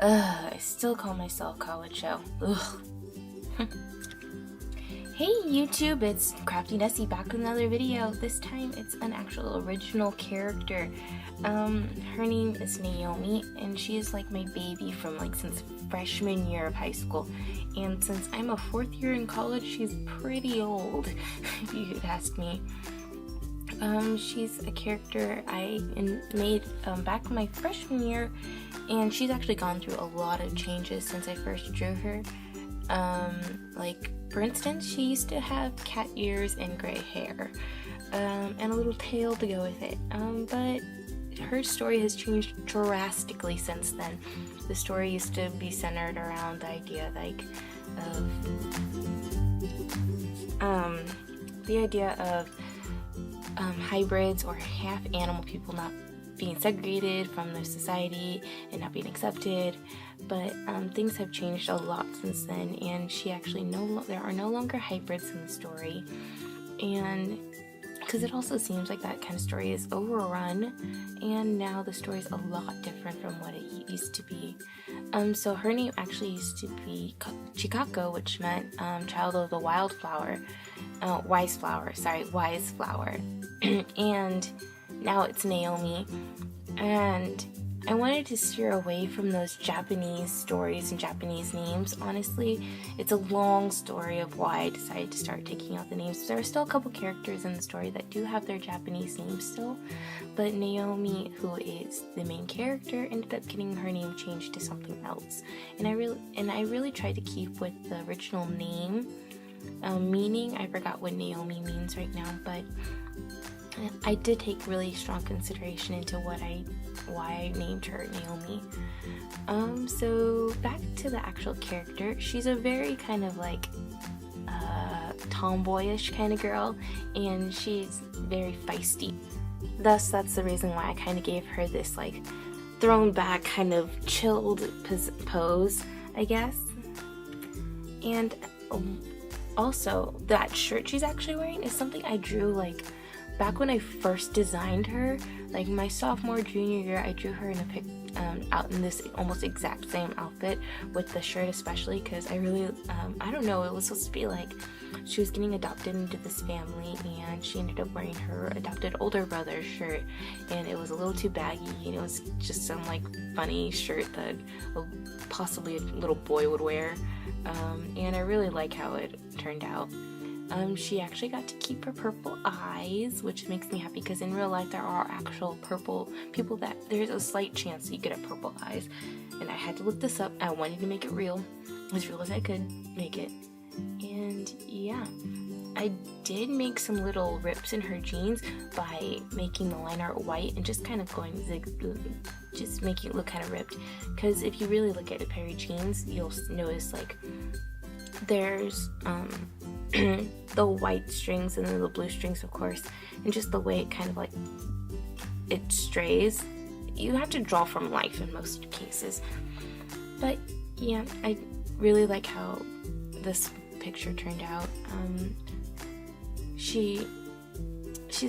I still call myself college show. Ugh. Hey YouTube, it's CraftyNessi back with another video. This time it's an actual original character. Her name is Naomi, and she is like my baby from since freshman year of high school. And since I'm a 4th year in college, she's pretty old, if you could ask me. She's a character I made back in my freshman year, and she's actually gone through a lot of changes since I first drew her. For instance, she used to have cat ears and gray hair, and a little tail to go with it, but her story has changed drastically since then. The story used to be centered around the idea of hybrids or half animal people not being segregated from their society and not being accepted, but things have changed a lot since then, and she actually there are no longer hybrids in the story, and because it also seems like that kind of story is overrun, and now the story is a lot different from what it used to be. So her name actually used to be Chikako, which meant child of the wildflower, wise flower, and now it's Naomi. And I wanted to steer away from those Japanese stories and Japanese names. Honestly, it's a long story of why I decided to start taking out the names. There are still a couple characters in the story that do have their Japanese names still, but Naomi, who is the main character, ended up getting her name changed to something else. And I really tried to keep with the original name meaning. I forgot what Naomi means right now, but I did take really strong consideration into why I named her Naomi. So back to the actual character. She's a very kind of tomboyish kind of girl, and she's very feisty. Thus, that's the reason why I kind of gave her this thrown back kind of chilled pose, I guess. And also, that shirt she's actually wearing is something I drew back when I first designed her, my sophomore, junior year. I drew her in a out in this almost exact same outfit with the shirt, especially because I really, I don't know, it was supposed to be she was getting adopted into this family, and she ended up wearing her adopted older brother's shirt, and it was a little too baggy, and it was just some funny shirt that possibly a little boy would wear, and I really like how it turned out. She actually got to keep her purple eyes, which makes me happy because in real life there are actual purple people that there's a slight chance that you could have purple eyes, and I had to look this up. I wanted to make it real as I could make it, and yeah, I did make some little rips in her jeans by making the line art white and just kind of going just making it look kind of ripped, because if you really look at a pair of jeans, you'll notice there's the white strings and then the blue strings, of course, and just the way it kind of it strays. You have to draw from life in most cases, but yeah, I really like how this picture turned out. She's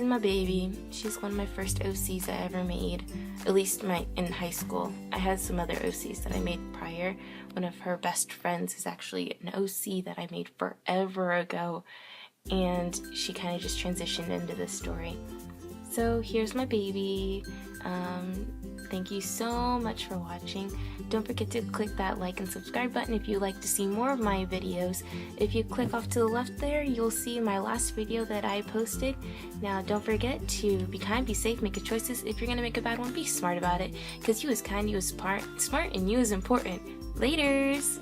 my baby. She's one of my first OCs I ever made, at least in high school. I had some other OCs that I made prior. One of her best friends is actually an OC that I made forever ago, and she kind of just transitioned into this story. So here's my baby. Thank you so much for watching. Don't forget to click that like and subscribe button if you'd like to see more of my videos. If you click off to the left there, you'll see my last video that I posted. Now don't forget to be kind, be safe, make good choices. If you're gonna make a bad one, be smart about it, because you is kind, you is smart, and you is important. Laters!